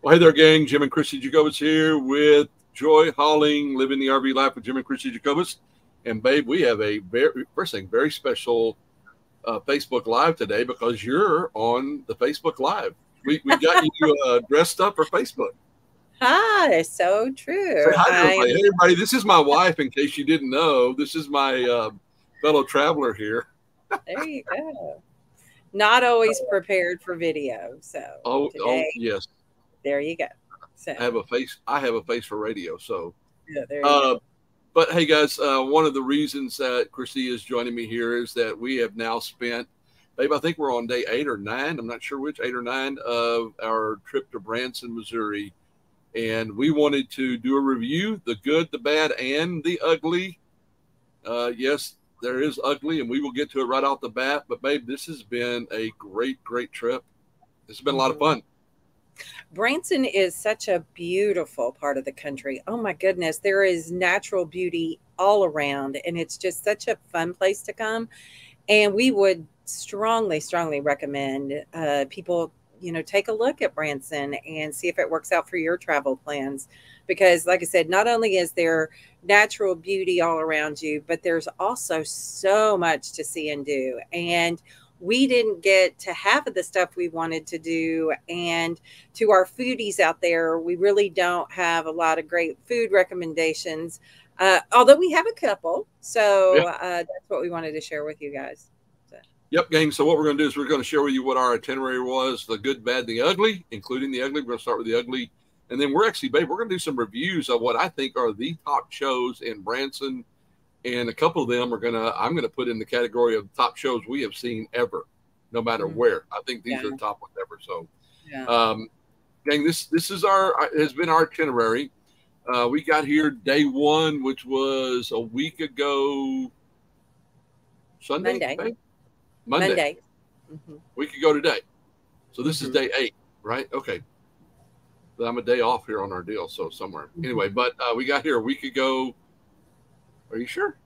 Well, hey there, gang. Jim and Christy Jacobus here with Joy Hauling, living the RV life with Jim and Christy Jacobus. And babe, we have a very special Facebook Live today because you're on the Facebook Live. We got you dressed up for Facebook. Hi, so true. Say hi to everybody. Hey, everybody, this is my wife, in case you didn't know. This is my fellow traveler here. There you go. Not always prepared for video. So today, yes. There you go. So I have a face for radio. So yeah, there you go. But hey, guys, one of the reasons that Christy is joining me here is that we have now spent, babe, I think we're on day 8 or 9. I'm not sure which, 8 or 9 of our trip to Branson, Missouri. And we wanted to do a review, the good, the bad, and the ugly. Yes, there is ugly, and we will get to it right off the bat. But, babe, this has been a great trip. It's been a lot of fun. Branson is such a beautiful part of the country. Oh my goodness, there is natural beauty all around, and it's just such a fun place to come. And we would strongly recommend people, take a look at Branson and see if it works out for your travel plans. Because like I said, not only is there natural beauty all around you, but there's also so much to see and do. And we didn't get to half of the stuff we wanted to do. And to our foodies out there, we really don't have a lot of great food recommendations, although we have a couple. So that's what we wanted to share with you guys. So. Yep, gang. So what we're going to do is we're going to share with you what our itinerary was, the good, bad, the ugly, including the ugly. We're going to start with the ugly. And then we're actually, babe, we're going to do some reviews of what I think are the top shows in Branson. And a couple of them I'm going to put in the category of top shows we have seen ever, no matter where. I think these are the top ones ever. So, gang, this has been our itinerary. We got here day 1, which was a week ago. Monday. Week ago today. So this is day 8, right? Okay. But I'm a day off here on our deal, so somewhere. Anyway, but we got here a week ago. Are you sure?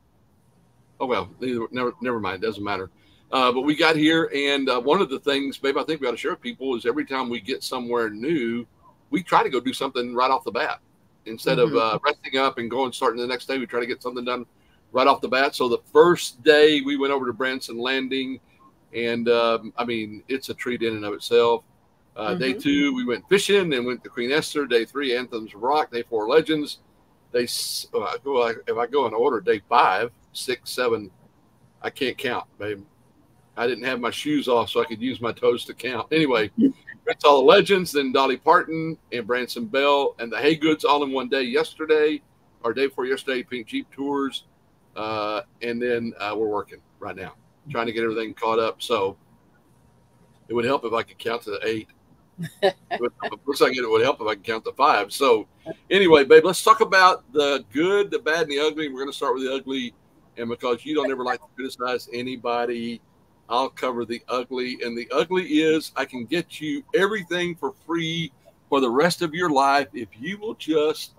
Oh, well, never mind. It doesn't matter. But we got here, and one of the things, babe, I think we ought to share with people is every time we get somewhere new, we try to go do something right off the bat. Instead of resting up and starting the next day, we try to get something done right off the bat. So the first day we went over to Branson Landing, and, I mean, it's a treat in and of itself. Day 2, we went fishing and went to Queen Esther. Day 3, Anthems of Rock. Day 4, Legends. If I go in order, day 5, 6, 7, I can't count, babe. I didn't have my shoes off so I could use my toes to count. Anyway, that's all the Legends, then Dolly, Parton, and Branson Belle, and the Haygoods all in one day yesterday, or day before yesterday, Pink Jeep Tours. And then we're working right now, trying to get everything caught up. So it would help if I could count to 8. It looks like it would help if I could count to 5. So anyway, babe, let's talk about the good, the bad, and the ugly. We're going to start with the ugly. And because you don't ever like to criticize anybody, I'll cover the ugly. And the ugly is I can get you everything for free for the rest of your life if you will just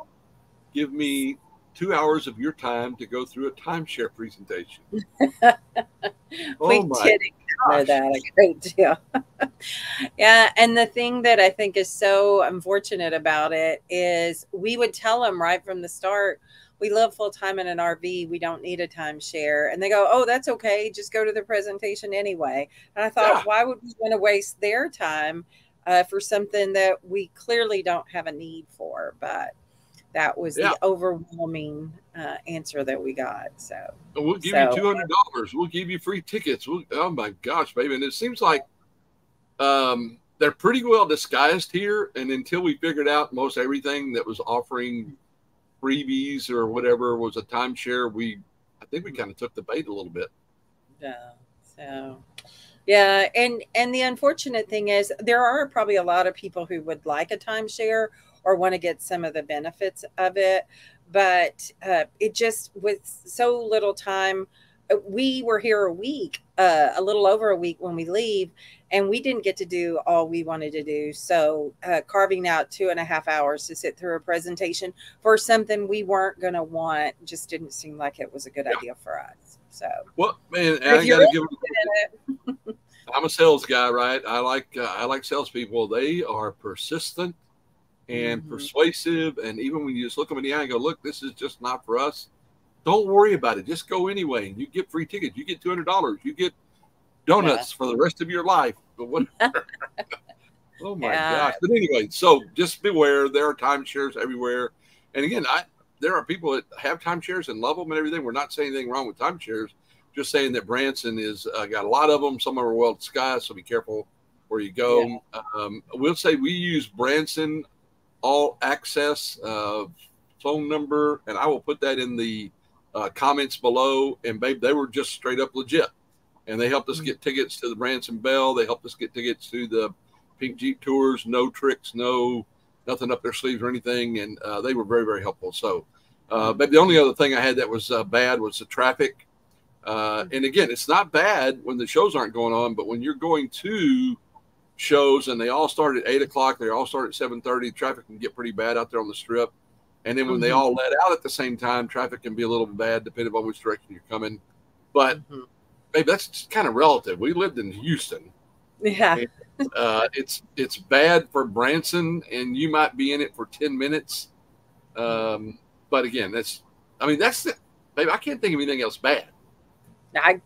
give me 2 hours of your time to go through a timeshare presentation. We didn't cover that a great deal. Yeah, and the thing that I think is so unfortunate about it is we would tell them right from the start, we live full time in an RV. We don't need a timeshare. And they go, oh, that's okay. Just go to the presentation anyway. And I thought, why would we want to waste their time for something that we clearly don't have a need for? But that was the overwhelming answer that we got. So we'll give you $200. We'll give you free tickets. Oh my gosh, baby. And it seems like they're pretty well disguised here. And until we figured out most everything that was offering freebies or whatever was a timeshare, I think we kind of took the bait a little bit. Yeah. So yeah. And the unfortunate thing is there are probably a lot of people who would like a timeshare or want to get some of the benefits of it. But it just, with so little time, we were here a week, a little over a week when we leave, and we didn't get to do all we wanted to do. So carving out 2.5 hours to sit through a presentation for something we weren't going to want just didn't seem like it was a good idea for us. So, well, man, I got to give I'm a sales guy, right? I like salespeople. They are persistent. and persuasive. And even when you just look them in the eye and go, look, this is just not for us, don't worry about it. Just go anyway. You get free tickets. You get $200. You get donuts for the rest of your life. But whatever. Oh my gosh. But anyway, so just beware. There are timeshares everywhere. And again, there are people that have timeshares and love them and everything. We're not saying anything wrong with timeshares. Just saying that Branson is got a lot of them. Some of them are well disguised, so be careful where you go. Yeah. We'll say we use Branson All Access phone number, and I will put that in the comments below. And babe, they were just straight up legit, and they helped us get tickets to the Branson Belle. They helped us get tickets to the Pink Jeep tours. No tricks, nothing up their sleeves or anything, and they were very, very helpful. So, but the only other thing I had that was bad was the traffic. And again, it's not bad when the shows aren't going on, but when you're going to shows and they all start at 8 o'clock, they all start at 7:30, traffic can get pretty bad out there on the strip. And then when they all let out at the same time, traffic can be a little bad depending on which direction you're coming. But maybe that's kind of relative. We lived in Houston. Yeah. And, it's bad for Branson, and you might be in it for 10 minutes. But again, that's the, babe, I can't think of anything else bad. I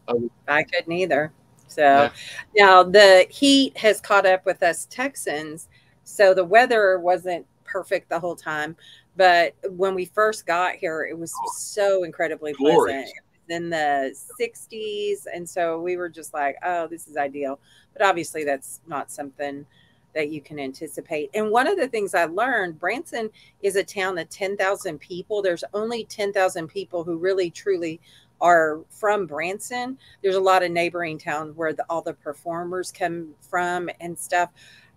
couldn't either. So now the heat has caught up with us Texans. So the weather wasn't perfect the whole time. But when we first got here, it was so incredibly pleasant. It was in the 60s. And so we were just like, oh, this is ideal. But obviously that's not something that you can anticipate. And one of the things I learned, Branson is a town of 10,000 people. There's only 10,000 people who really, truly are from Branson. There's a lot of neighboring towns where all the performers come from and stuff.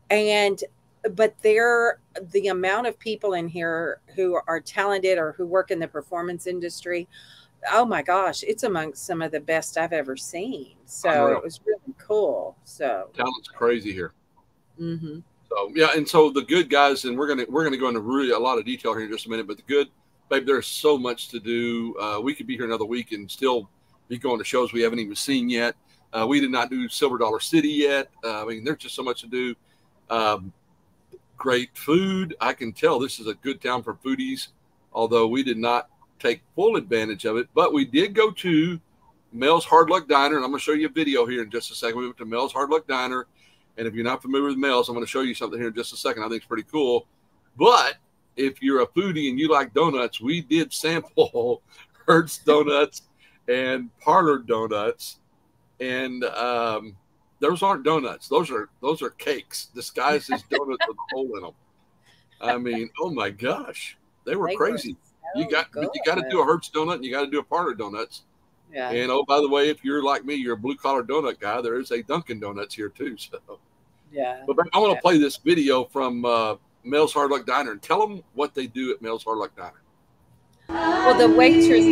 But the amount of people in here who are talented or who work in the performance industry, oh my gosh, it's amongst some of the best I've ever seen. So it was really cool. So talent's crazy here. So yeah, and so the good guys, and we're gonna go into really a lot of detail here in just a minute. But the good, babe, there's so much to do. We could be here another week and still be going to shows we haven't even seen yet. We did not do Silver Dollar City yet. I mean, there's just so much to do. Great food. I can tell this is a good town for foodies, although we did not take full advantage of it. But we did go to Mel's Hard Luck Diner, and I'm going to show you a video here in just a second. We went to Mel's Hard Luck Diner, and if you're not familiar with Mel's, I'm going to show you something here in just a second. I think it's pretty cool. But if you're a foodie and you like donuts, we did sample Hertz donuts and Parlor donuts, and those aren't donuts. Those are cakes disguised as donuts with a hole in them. I mean, oh my gosh, they were crazy. So you got to do a Hertz donut and you got to do a Parlor donuts. Yeah. And oh, by the way, if you're like me, you're a blue collar donut guy. There is a Dunkin' Donuts here too. So yeah. But I want to play this video from Mel's Hard Luck Diner and tell them what they do at Mel's Hard Luck Diner. Well, the waitress,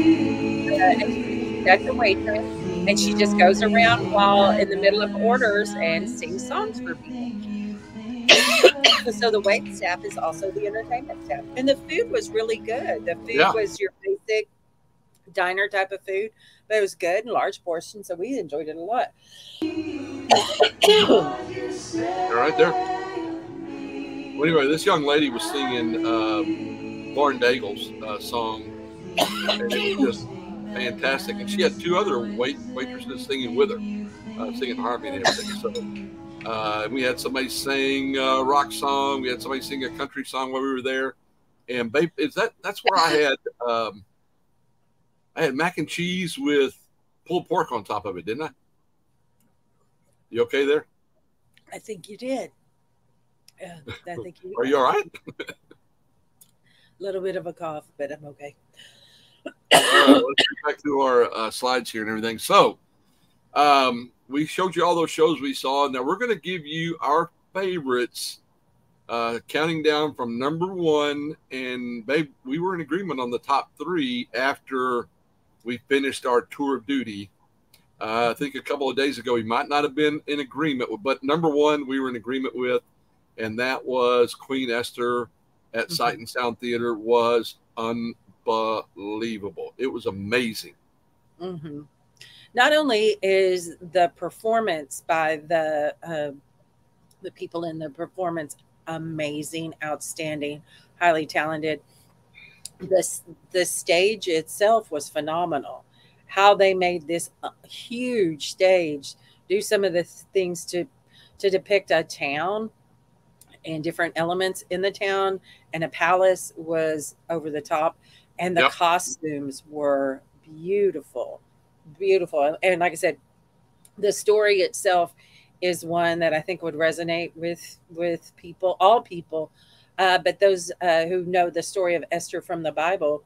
that's the waitress, and she just goes around while in the middle of orders and sings songs for people. So the wait staff is also the entertainment staff, and the food was really good. The food was your basic diner type of food, but it was good and large portions, so we enjoyed it a lot. You're right there. Well, anyway, this young lady was singing Lauren Daigle's song, and it was just fantastic. And she had two other waitresses singing with her, singing harmony and everything. So we had somebody sing a rock song. We had somebody sing a country song while we were there. And babe, that's where I had mac and cheese with pulled pork on top of it, didn't I? You okay there? I think you did. I think you did. Are you all right? A little bit of a cough, but I'm okay. Let's get back to our slides here and everything. So we showed you all those shows we saw. Now we're going to give you our favorites, counting down from number one. And babe, we were in agreement on the top three after we finished our tour of duty. I think a couple of days ago, we might not have been in agreement with, but number one, we were in agreement with, and that was Queen Esther at Sight and Sound Theater. Was unbelievable. It was amazing. Not only is the performance by the people in the performance amazing, outstanding, highly talented. The stage itself was phenomenal. How they made this huge stage do some of the things to depict a town and different elements in the town, and a palace was over the top, and the Yep. costumes were beautiful, beautiful. And like I said, the story itself is one that I think would resonate with people, all people, but those who know the story of Esther from the Bible,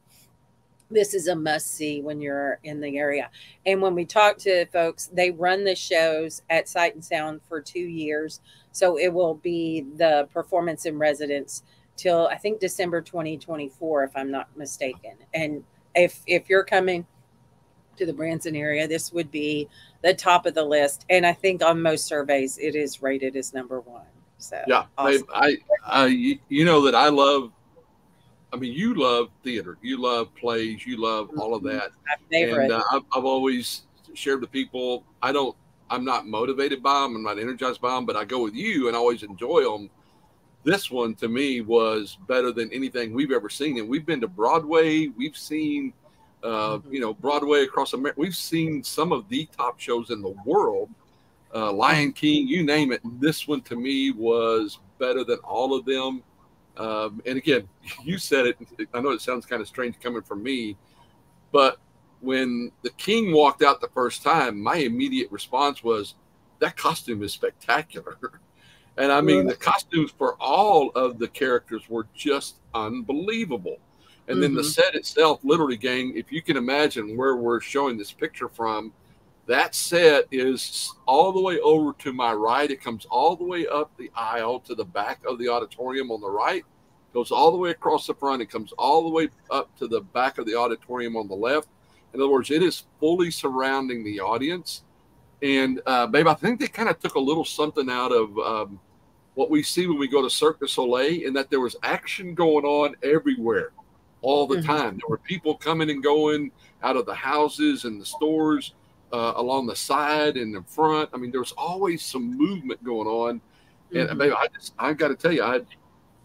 this is a must see when you're in the area. And when we talk to folks, they run the shows at Sight and Sound for 2 years. So it will be the performance in residence till I think December 2024, if I'm not mistaken. And if you're coming to the Branson area, this would be the top of the list. And I think on most surveys, it is rated as number one. So Yeah, babe, awesome. you know that I love. I mean, you love theater, you love plays, you love all of that, My and favorite. I've always shared with people. I'm not motivated by them, I'm not energized by them, but I go with you and I always enjoy them. This one to me was better than anything we've ever seen, and we've been to Broadway, we've seen, Mhm. Broadway across America, we've seen some of the top shows in the world, Lion King, you name it. This one to me was better than all of them. And again, you said it. I know it sounds kind of strange coming from me, but when the king walked out the first time, my immediate response was, "That costume is spectacular." And I mean, the costumes for all of the characters were just unbelievable. And then the Mhm. set itself, literally, gang, if you can imagine where we're showing this picture from, that set is all the way over to my right. It comes all the way up the aisle to the back of the auditorium on the right, goes all the way across the front. It comes all the way up to the back of the auditorium on the left. In other words, it is fully surrounding the audience. And, babe, I think they kind of took a little something out of what we see when we go to Cirque du Soleil, in that there was action going on everywhere all the Mhm. time. There were people coming and going out of the houses and the stores, along the side and the front. I mean, there was always some movement going on. And Mhm. baby, I got to tell you,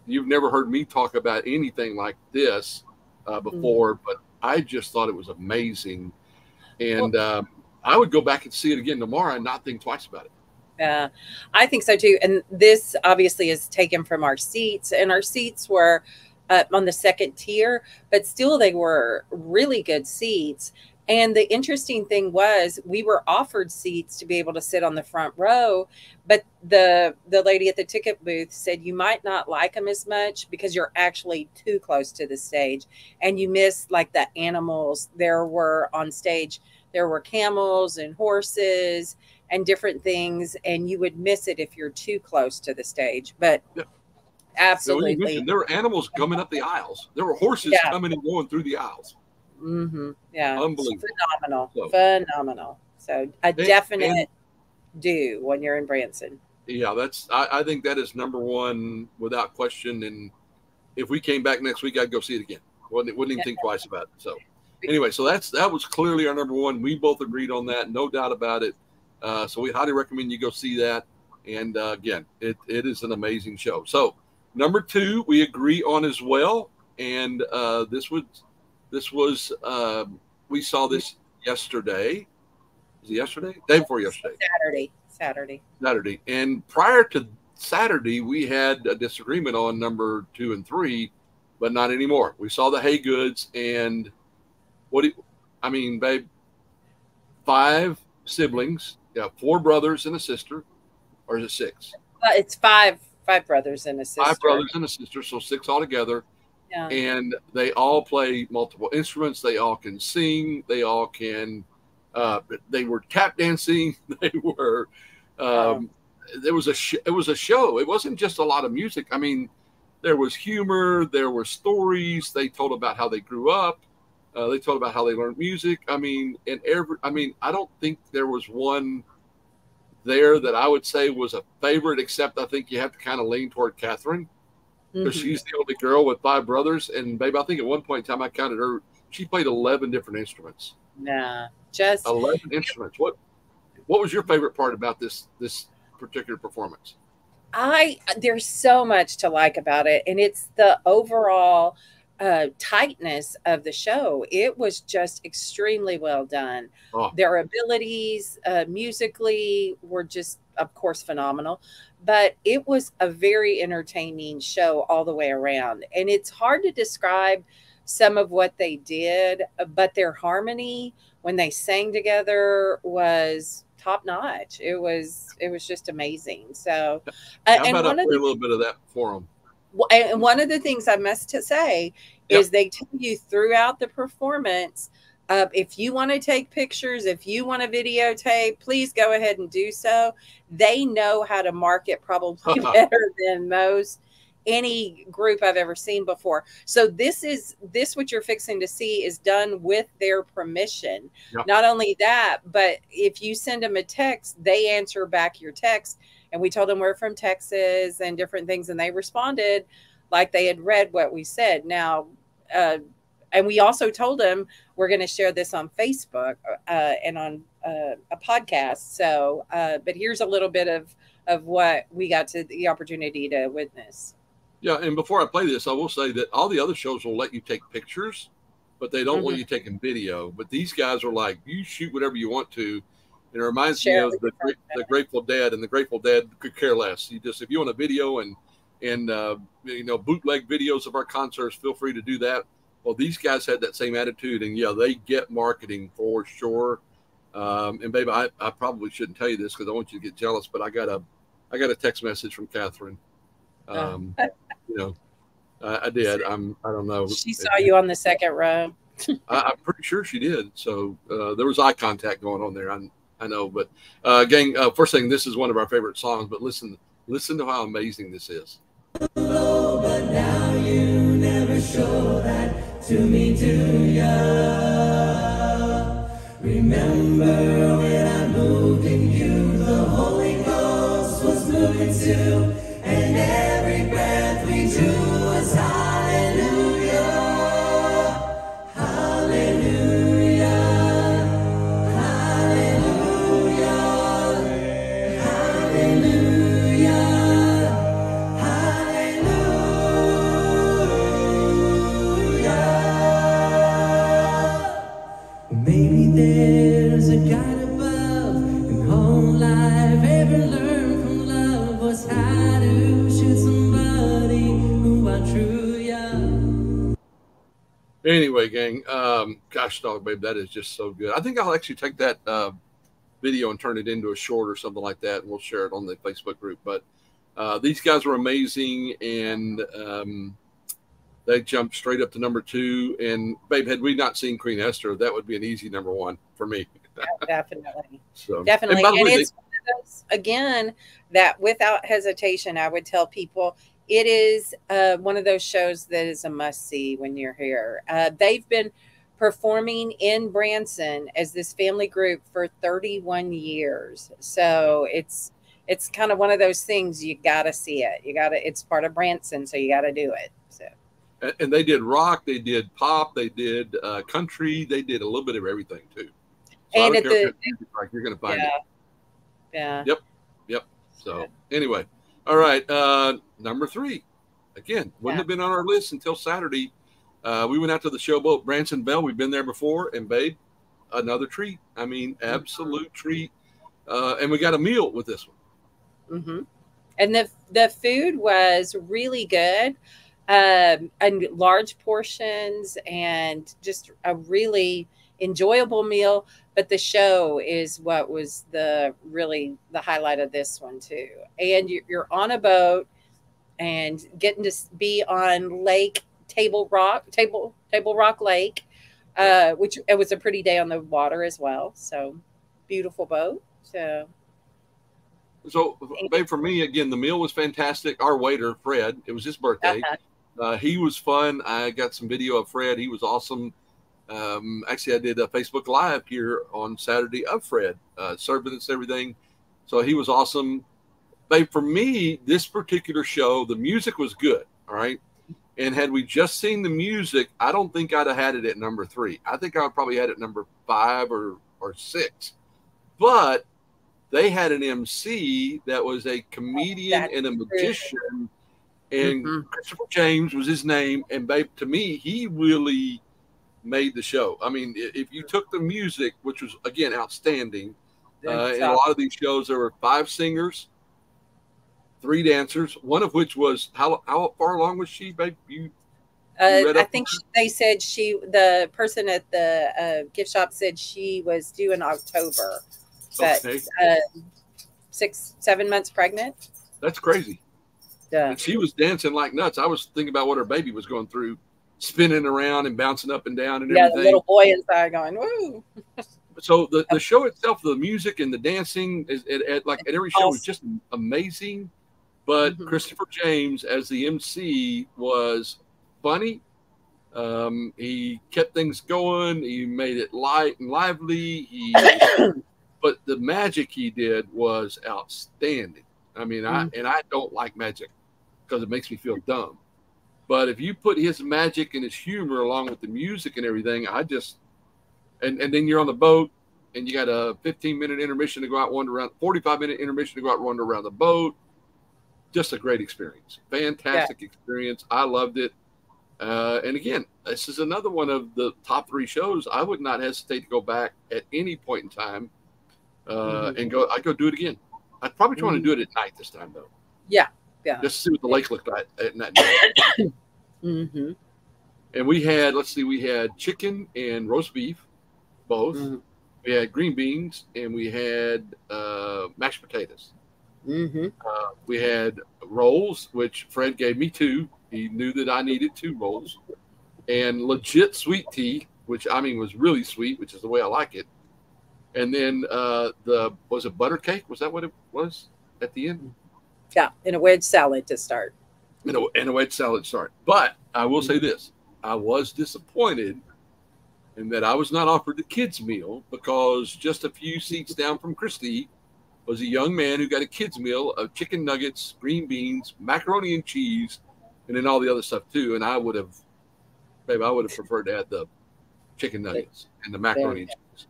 you've never heard me talk about anything like this Mhm. before, but I just thought it was amazing. Well, And I would go back and see it again tomorrow and not think twice about it. yeah, I think so too. And this obviously is taken from our seats, and our seats were on the second tier, but still they were really good seats. And the interesting thing was we were offered seats to be able to sit on the front row, but the lady at the ticket booth said you might not like them as much because you're actually too close to the stage and you miss like the animals there were on stage. There were camels and horses and different things, and you would miss it if you're too close to the stage. But Yeah. Now, when you absolutely, mentioned there were animals coming up the aisles, there were horses yeah, coming and going through the aisles. yeah, it's Unbelievable. phenomenal, So, phenomenal. So a definite and do when you're in Branson. yeah, I think that is number one without question. And if we came back next week, I'd go see it again. Wouldn't even Yeah. think twice about it. So anyway, so that was clearly our number one. We both agreed on that, no doubt about it. So we highly recommend you go see that. And again, it is an amazing show. So number two, we agree on as well. And this was we saw this yesterday. Was it yesterday? Day before yesterday. Saturday, Saturday. Saturday. And prior to Saturday, we had a disagreement on number two and three, but not anymore. We saw the Haygoods, and what do you, I mean, babe, five siblings. Yeah, four brothers and a sister, or is it six? It's five brothers and a Five sister. brothers and a sister, so six altogether. Yeah. And they all play multiple instruments. They all can sing. They all can. They were tap dancing. They were. Wow. Um, there was it was a show. It wasn't just a lot of music. I mean, there was humor. There were stories. They told about how they grew up. They told about how they learned music. I mean, I don't think there was one there that I would say was a favorite, except I think you have to kind of lean toward Catherine, because Hmm. she's the only girl with five brothers. And babe, I think at one point in time I counted her. She played 11 different instruments. Nah, just 11 instruments. What was your favorite part about this particular performance? There's so much to like about it, and it's the overall tightness of the show. It was just extremely well done. Oh, Their abilities musically were just, of course, phenomenal, but it was a very entertaining show all the way around. And it's hard to describe some of what they did, but their harmony when they sang together was top notch. It was just amazing. So, how and about I one of play the a little bit of that for them? and one of the things I must to say Yep. is they tell you throughout the performance, if you want to take pictures, if you want to videotape, please go ahead and do so. They know how to market probably better than most any group I've ever seen before. So this what you're fixing to see is done with their permission. Yep. Not only that, but if you send them a text, they answer back your text. And we told them we're from Texas and different things, and they responded like they had read what we said. Now, and we also told them we're going to share this on Facebook and on a podcast. So, but here's a little bit of what we got to the opportunity to witness. Yeah, and before I play this, I will say that all the other shows will let you take pictures, but they don't want you taking video. But these guys are like, you shoot whatever you want to. And it reminds me of the Grateful Dead, and the Grateful Dead could care less. You just, if you want a video and bootleg videos of our concerts, feel free to do that. Well, these guys had that same attitude, and yeah, they get marketing for sure. And babe, I probably shouldn't tell you this because I want you to get jealous, but I got a text message from Catherine. I did. I don't know. She saw you on the second row. I'm pretty sure she did. So there was eye contact going on there. I know, but gang, first thing, this is one of our favorite songs. But listen to how amazing this is. Low, but now you never show that to me, do ya? Remember when I moved in you, the Holy Ghost was moving too, and every breath we drew was hallelujah, hallelujah, hallelujah, hallelujah, hallelujah. Maybe there's a God above, and all I've ever learned from love was how to shoot somebody who outtrew ya. Anyway, gang, gosh, dog, babe, that is just so good. I think I'll actually take that video and turn it into a short or something like that, and we'll share it on the Facebook group. But these guys were amazing, and they jumped straight up to number 2. And babe, had we not seen Queen Esther, that would be an easy number 1 for me. Definitely. So Definitely. and by the And way, it's one of those, again, that without hesitation, I would tell people it is one of those shows that is a must see when you're here. They've been performing in Branson as this family group for 31 years. So it's kind of one of those things you got to see it. It's part of Branson, so you got to do it. So. and they did rock, they did pop, they did country, they did a little bit of everything too. So And I at don't care the if it's music, like, you're going to find yeah, it. yeah. Yep. So anyway, all right. Number 3, again, wouldn't have been on our list until Saturday. We went out to the Showboat Branson Belle. We've been there before, and babe, another treat. I mean, absolute treat. And we got a meal with this one. Mm-hmm. And the food was really good, and large portions, and just a really enjoyable meal. But the show is what was the highlight of this one too. And you're on a boat and getting to be on Table Rock Lake, which it was a pretty day on the water as well. So beautiful boat. So, babe, for me, again, the meal was fantastic. Our waiter, Fred, it was his birthday. He was fun. I got some video of Fred. He was awesome. Actually, I did a Facebook Live here on Saturday of Fred, serving us everything. So he was awesome. Babe, for me, this particular show, the music was good. All right. And had we just seen the music, I don't think I'd have had it at number 3. I think I would probably had it number 5 or 6. But they had an MC that was a comedian That's and a true. magician, and Mhm. Christopher James was his name. And babe, to me, he really made the show. I mean, if you took the music, which was again outstanding, That's in a lot of these shows, there were 5 singers, 3 dancers, one of which was how far along was she, babe? You read I up on think her? they said the person at the gift shop said she was due in October. But Okay, 6, 7 months pregnant. that's crazy. Yeah. And she was dancing like nuts. I was thinking about what her baby was going through, spinning around and bouncing up and down and Yeah, the everything. little boy inside going, woo. So the show itself, the music and the dancing is at every show was just amazing. But Mhm. Christopher James as the MC was funny. He kept things going. He made it light and lively. But the magic he did was outstanding. I mean, I don't like magic because it makes me feel dumb. But if you put his magic and his humor along with the music and everything, and then you're on the boat and you got a 15-minute intermission to go out wander around, 45-minute intermission to go out wander around the boat. Just a great experience. Fantastic experience. I loved it. And again, this is another one of the top 3 shows. I would not hesitate to go back at any point in time and go. I'd go do it again. I'd probably try to do it at night this time, though. Yeah. Just to see what the lake looked like at night. Mm-hmm. And we had, we had chicken and roast beef, both. Mm-hmm. We had green beans, and we had mashed potatoes. Mm-hmm. We had rolls, which Fred gave me 2. He knew that I needed 2 rolls, and legit sweet tea, which I mean was really sweet, which is the way I like it. And then was it butter cake? Was that what it was at the end? Yeah, and a wedge salad to start. And a wedge salad to start. But I will say this: I was disappointed in that I was not offered the kids' meal, because just a few seats down from Christy was a young man who got a kids' meal of chicken nuggets, green beans, macaroni and cheese, and then all the other stuff too. And I would have preferred to add the chicken nuggets and the macaroni and cheese.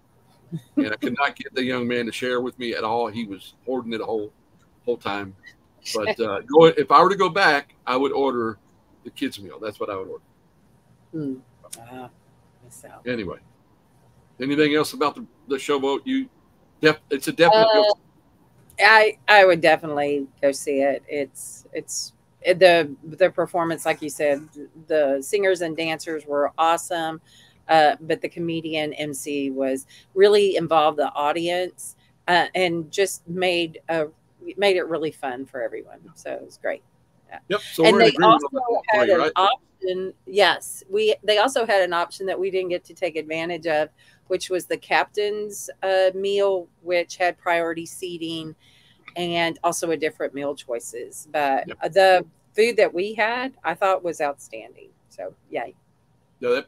And I could not get the young man to share with me at all. He was hoarding it the whole time. But if I were to go back, I would order the kids' meal. That's what I would order. Anyway, anything else about the Showboat? It's a definite. I would definitely go see it. It's the performance, like you said, the singers and dancers were awesome, but the comedian MC was really involved the audience and just made it really fun for everyone. So it was great. Yeah. Yep. So and we're they also had an right? option. Yes, they also had an option that we didn't get to take advantage of, which was the captain's meal, which had priority seating and also a different meal choices. But the food that we had, I thought was outstanding. So yay. No,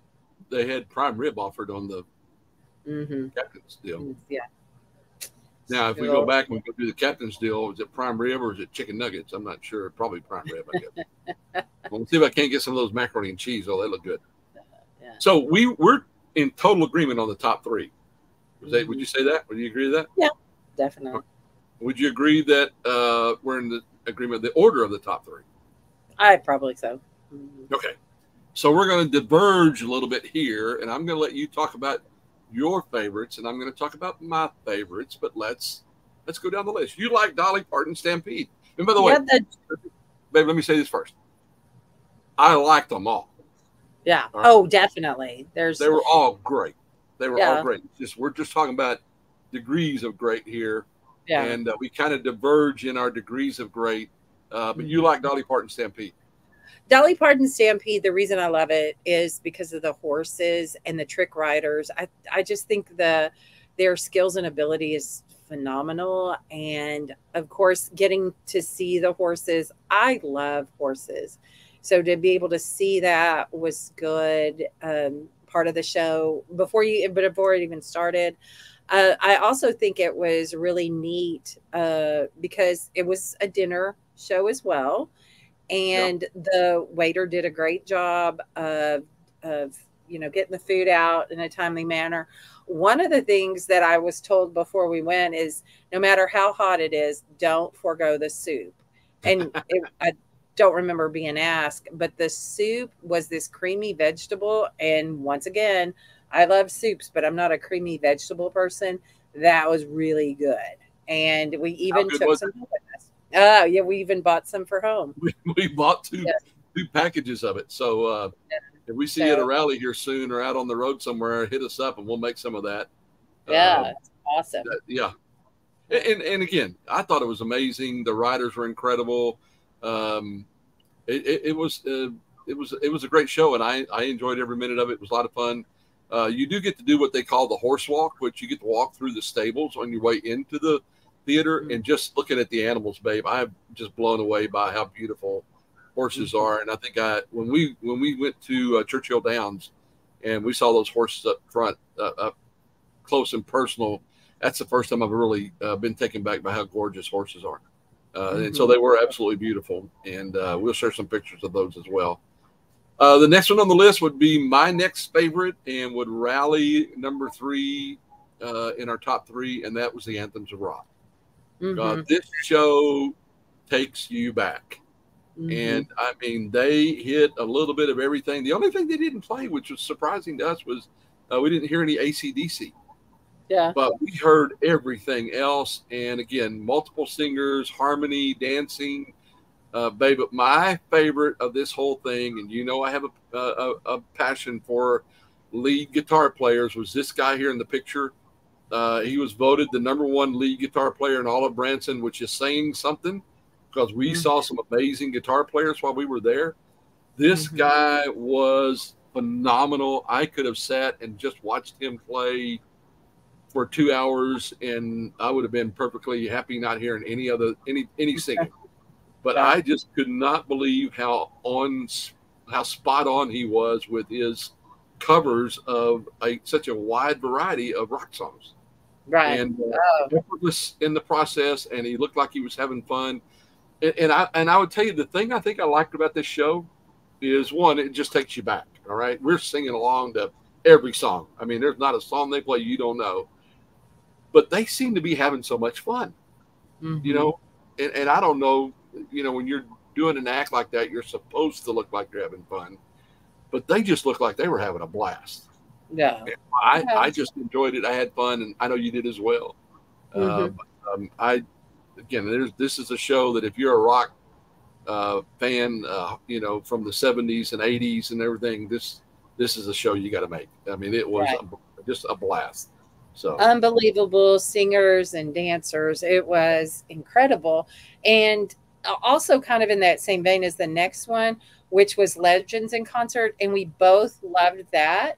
they had prime rib offered on the captain's deal. Yeah. Now, if we go back and we go do the captain's deal, is it prime rib or is it chicken nuggets? I'm not sure. Probably prime rib, I guess. Well, let's see if I can't get some of those macaroni and cheese. Oh, they look good. Yeah. So we're in total agreement on the top 3. Would you say that? Would you agree with that? Yeah, definitely. Would you agree that we're in the agreement, the order of the top 3? I probably so. Okay. So we're going to diverge a little bit here, and I'm going to let you talk about your favorites, and I'm going to talk about my favorites, but let's go down the list. You like Dolly Parton Stampede. And by the way, babe, let me say this first. I liked them all. Yeah. All right. Oh, definitely. They were all great. They were all great. We're just talking about degrees of great here. Yeah. And we kind of diverge in our degrees of great. But you like Dolly Parton Stampede. Dolly Parton Stampede, the reason I love it is because of the horses and the trick riders. I just think their skills and ability is phenomenal. And of course, getting to see the horses, I love horses. So to be able to see that was good. Part of the show before it even started. I also think it was really neat because it was a dinner show as well. And the waiter did a great job of getting the food out in a timely manner. one of the things that I was told before we went is no matter how hot it is, don't forego the soup. And I don't remember being asked, but the soup was this creamy vegetable. And once again, I love soups, but I'm not a creamy vegetable person. That was really good. And we even took some with us. Yeah, we even bought some for home. We bought two packages of it. So if we see you at a rally here soon or out on the road somewhere, hit us up and we'll make some of that. Yeah, it's awesome. Yeah. And again, I thought it was amazing. The riders were incredible. It was a great show, and I enjoyed every minute of it. It was a lot of fun. You do get to do what they call the horse walk, which you get to walk through the stables on your way into the theater. And just looking at the animals, babe, I'm just blown away by how beautiful horses are. And I think when we went to Churchill Downs and we saw those horses up front, up close and personal, that's the first time I've really been taken back by how gorgeous horses are. And so they were absolutely beautiful. And we'll share some pictures of those as well. The next one on the list would be my next favorite and would rally number 3 in our top 3, and that was the Anthems of Rock. This show takes you back. And I mean, they hit a little bit of everything. The only thing they didn't play, which was surprising to us, was we didn't hear any AC/DC. Yeah. But we heard everything else. And again, multiple singers, harmony, dancing. Babe, but my favorite of this whole thing, and you know I have a passion for lead guitar players, was this guy here in the picture. He was voted the #1 lead guitar player in all of Branson, which is saying something because we saw some amazing guitar players while we were there. This guy was phenomenal. I could have sat and just watched him play for 2 hours, and I would have been perfectly happy not hearing any singing. But I just could not believe how spot on he was with his covers of such a wide variety of rock songs. Right. And effortless in the process, and he looked like he was having fun. And I would tell you, the thing I think I liked about this show is, one, it just takes you back. All right, we're singing along to every song. I mean, there's not a song they play you don't know, but they seem to be having so much fun. You know, and I don't know. You know, when you're doing an act like that, you're supposed to look like you're having fun, but they just looked like they were having a blast. Yeah. I just enjoyed it. I had fun, and I know you did as well. This is a show that if you're a rock fan, you know, from the 70s and 80s and everything, this is a show you got to make. I mean, it was just a blast. So unbelievable singers and dancers. It was incredible. And also kind of in that same vein as the next one, which was Legends in Concert. And we both loved that.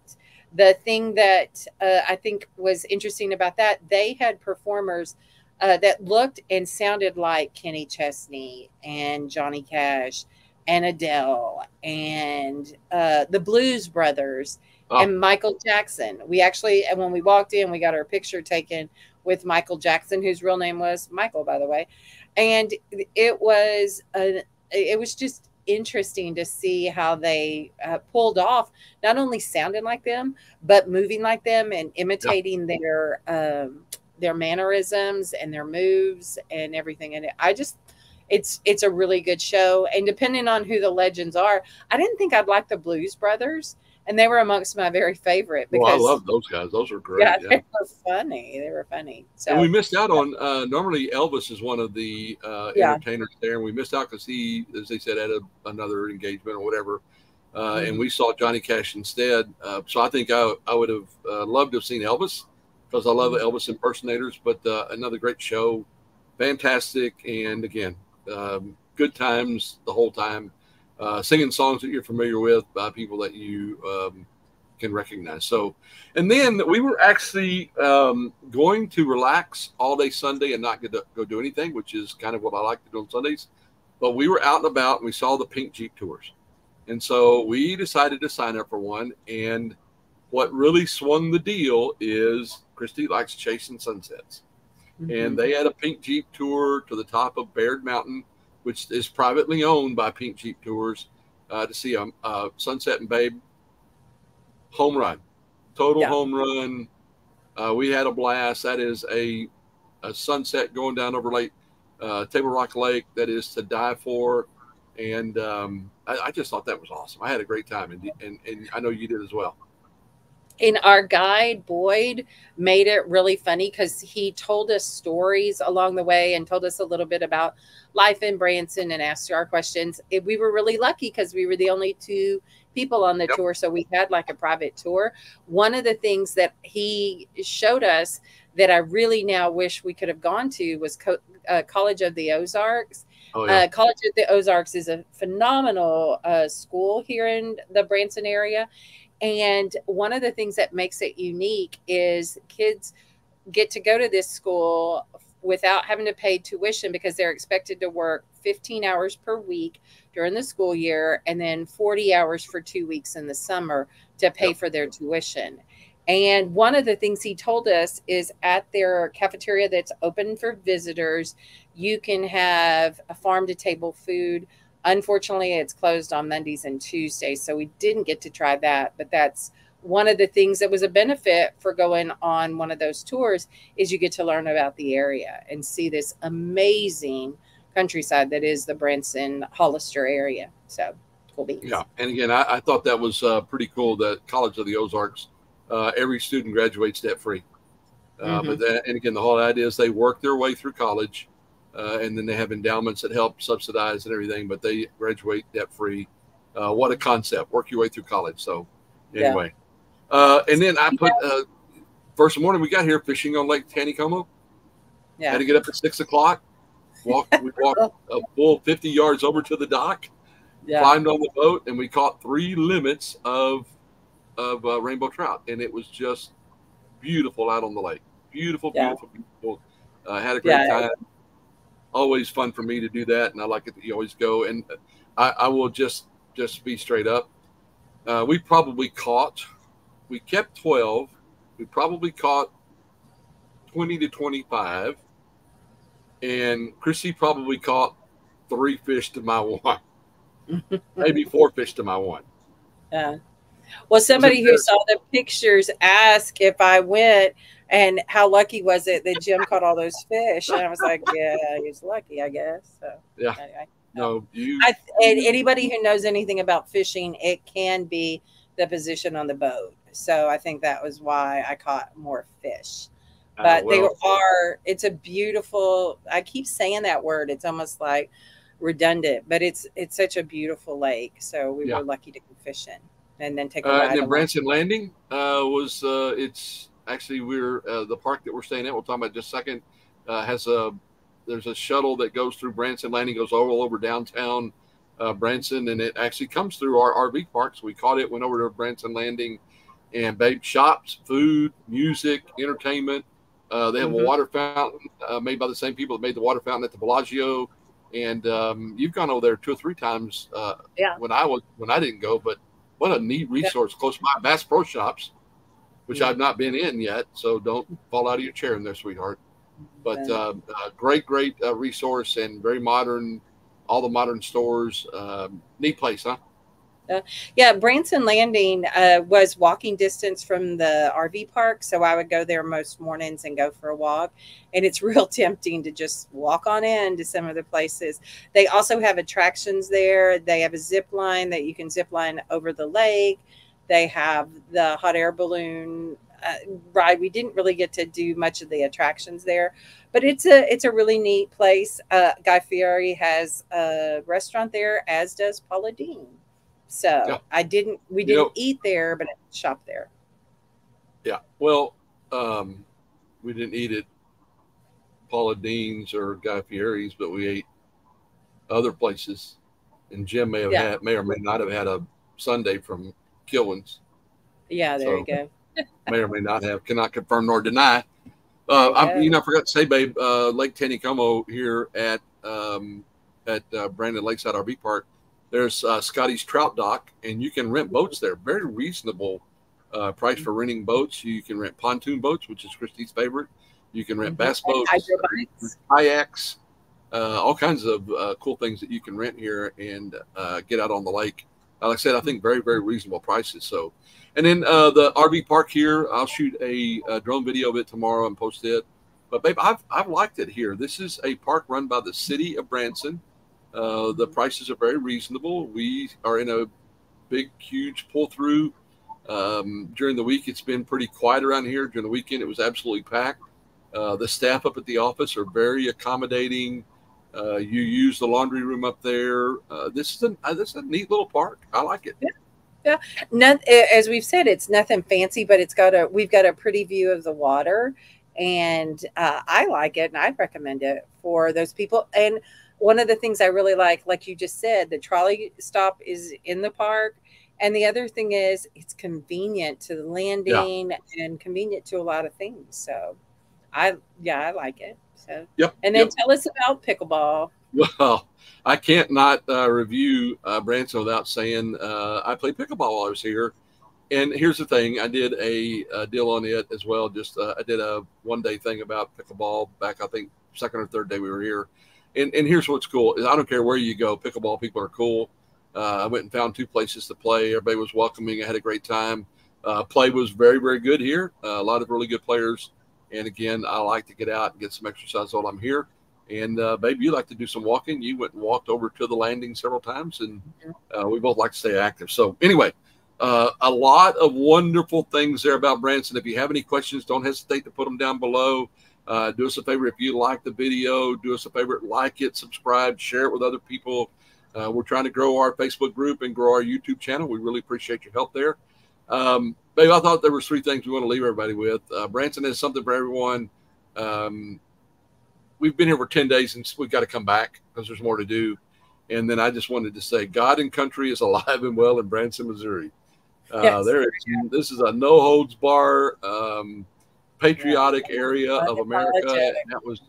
The thing that I think was interesting about that, they had performers that looked and sounded like Kenny Chesney and Johnny Cash and Adele and the Blues Brothers and Michael Jackson. We actually, when we walked in, we got our picture taken with Michael Jackson, whose real name was Michael, by the way. And it was just interesting to see how they pulled off not only sounding like them, but moving like them and imitating their mannerisms and their moves and everything. And it's a really good show. And depending on who the legends are, I didn't think I'd like the Blues Brothers, and they were amongst my very favorite. Because, I love those guys. Those are great. Yeah, they were funny. They were funny. So, and we missed out on normally Elvis is one of the entertainers there, and we missed out because he, as they said, had another engagement or whatever. And we saw Johnny Cash instead. So I think I would have loved to have seen Elvis because I love Elvis impersonators. But another great show, fantastic, and again, good times the whole time. Singing songs that you're familiar with by people that you can recognize. So, and then we were actually going to relax all day Sunday and not go do anything, which is kind of what I like to do on Sundays. But we were out and about and we saw the Pink Jeep Tours. And so we decided to sign up for one. And what really swung the deal is Christy likes chasing sunsets. And they had a Pink Jeep Tour to the top of Baird Mountain, which is privately owned by Pink Jeep Tours, to see a sunset. And babe, home run, total home run. We had a blast. That is a sunset going down over Table Rock Lake that is to die for. And I just thought that was awesome. I had a great time, and I know you did as well. And our guide, Boyd, made it really funny because he told us stories along the way and told us a little bit about life in Branson and asked our questions. We were really lucky because we were the only two people on the Yep. tour. So we had like a private tour. One of the things that he showed us that I really now wish we could have gone to was College of the Ozarks. Oh yeah. College of the Ozarks is a phenomenal school here in the Branson area. And one of the things that makes it unique is kids get to go to this school without having to pay tuition because they're expected to work 15 hours per week during the school year and then 40 hours for 2 weeks in the summer to pay for their tuition. And one of the things he told us is at their cafeteria that's open for visitors, you can have a farm to table food. Unfortunately, it's closed on Mondays and Tuesdays, so we didn't get to try that. But that's one of the things that was a benefit for going on one of those tours is you get to learn about the area and see this amazing countryside that is the Branson Hollister area. So cool beans. Yeah, and again, I thought that was pretty cool that College of the Ozarks, every student graduates debt free. But and again, the whole idea is they work their way through college. And then they have endowments that help subsidize and everything, but they graduate debt free. What a concept! Work your way through college. So, anyway, and then I put first morning we got here fishing on Lake Taneycomo. Yeah, had to get up at 6 o'clock. We walked a full 50 yards over to the dock. yeah, Climbed on the boat, and we caught 3 limits of rainbow trout, and it was just beautiful out on the lake. Beautiful, beautiful, beautiful. Had a great time. Always fun for me to do that, and I like it that you always go. And I will just be straight up. We kept 12. We probably caught 20 to 25, and Chrissy probably caught 3 fish to my 1, maybe 4 fish to my 1. Yeah. Well, somebody who saw the pictures asked if I went and how lucky was it that Jim caught all those fish? And I was like, yeah, he's lucky, I guess. So, yeah. And anybody who knows anything about fishing, it can be the position on the boat. So I think that was why I caught more fish. But it's a beautiful, I keep saying that word. It's almost like redundant, but it's such a beautiful lake. So we were lucky to go fishing. And then take a ride. And then Branson Landing was it's actually we're the park that we're staying at. We'll talk about just a second. There's a shuttle that goes through Branson Landing, goes all over downtown Branson, and it actually comes through our RV park. So we caught it, went over to Branson Landing, and shops, food, music, entertainment. They have a water fountain made by the same people that made the water fountain at the Bellagio. And you've gone over there 2 or 3 times when I didn't go, but what a neat resource close by. Bass Pro Shops, which I've not been in yet, so don't fall out of your chair in there, sweetheart. But great resource and very modern, all the modern stores. Neat place, huh? Yeah, Branson Landing was walking distance from the RV park, so I would go there most mornings and go for a walk. And it's real tempting to just walk on in to some of the places. They also have attractions there. They have a zip line that you can zip line over the lake. They have the hot air balloon ride. We didn't really get to do much of the attractions there, but it's a really neat place. Guy Fieri has a restaurant there, as does Paula Deen. So we didn't eat there, but I shopped there. Yeah. Well, we didn't eat at Paula Deen's or Guy Fieri's, but we ate other places. And Jim may or may not have had a sundae from Kilwin's. Yeah, there you go. May or may not have, cannot confirm nor deny. I forgot to say, babe, Lake Taneycomo here at Brandon Lakeside RV Park. There's Scotty's Trout Dock, and you can rent boats there. Very reasonable price for renting boats. You can rent pontoon boats, which is Christy's favorite. You can rent bass boats, kayaks, all kinds of cool things that you can rent here and get out on the lake. Like I said, I think very, very reasonable prices. So, and then the RV park here, I'll shoot a drone video of it tomorrow and post it. But babe, I've liked it here. This is a park run by the city of Branson. The prices are very reasonable. We are in a big, huge pull through. During the week, it's been pretty quiet around here. During the weekend, it was absolutely packed. The staff up at the office are very accommodating. You use the laundry room up there. This is a neat little park. I like it. Yeah. As we've said, it's nothing fancy, but we've got a pretty view of the water, and I like it, and I'd recommend it for those people. And one of the things I really like you just said, the trolley stop is in the park. And the other thing is it's convenient to the landing and convenient to a lot of things. So I like it. So, and then tell us about pickleball. Well, I can't not review Branson without saying I played pickleball while I was here. And here's the thing. I did a deal on it as well. Just I did a one-day thing about pickleball back, I think, second or third day we were here. And here's what's cool. I don't care where you go. Pickleball people are cool. I went and found 2 places to play. Everybody was welcoming. I had a great time. Play was very, very good here. A lot of really good players. And again, I like to get out and get some exercise while I'm here. And babe, you like to do some walking. You went and walked over to the landing several times, and we both like to stay active. So anyway, a lot of wonderful things there about Branson. If you have any questions, don't hesitate to put them down below. Do us a favor. If you like the video, do us a favor, like it, subscribe, share it with other people. We're trying to grow our Facebook group and grow our YouTube channel. We really appreciate your help there. Babe, I thought there was 3 things we want to leave everybody with. Branson has something for everyone. We've been here for 10 days and we've got to come back because there's more to do. And then I just wanted to say God and country is alive and well in Branson, Missouri. Yes. This is a no holds bar, patriotic area of America. And that was,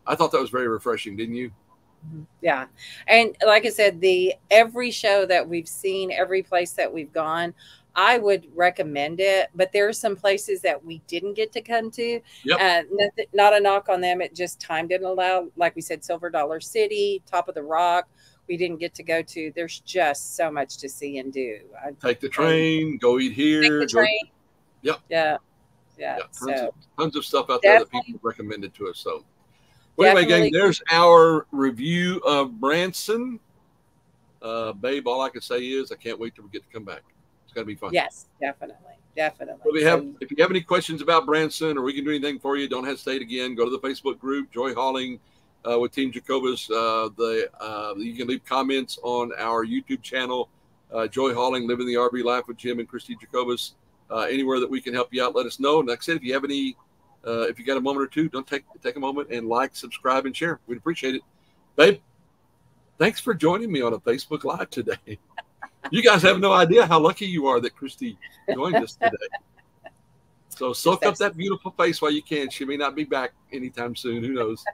I thought that was very refreshing. Didn't you? Yeah. And like I said, every show that we've seen, every place that we've gone, I would recommend it. But there are some places that we didn't get to come to. Yep. Not a knock on them. It just time didn't allow. Like we said, Silver Dollar City, Top of the Rock, we didn't get to go to. There's just so much to see and do. Take the train, go eat here. Take the train. Yep. Yeah. Tons of stuff out there that people recommended to us. So. Well, anyway, gang, there's our review of Branson. Babe, all I can say is I can't wait till we get to come back. It's going to be fun. Yes, definitely. Well, if you have any questions about Branson or we can do anything for you, don't hesitate. Again, go to the Facebook group, Joy Hauling with Team Jacobus. You can leave comments on our YouTube channel, Joy Hauling, Living the RV Life with Jim and Christy Jacobus. Anywhere that we can help you out, let us know. And like I said, if you have any if you got a moment or two, don't take a moment and like, subscribe, and share. We'd appreciate it. Babe, thanks for joining me on a Facebook Live today. You guys have no idea how lucky you are that Christy joined us today. So soak up that beautiful face while you can. She may not be back anytime soon. Who knows?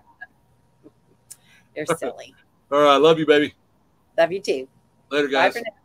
You're silly. All right. Love you, baby. Love you too. Later, guys. Bye for now.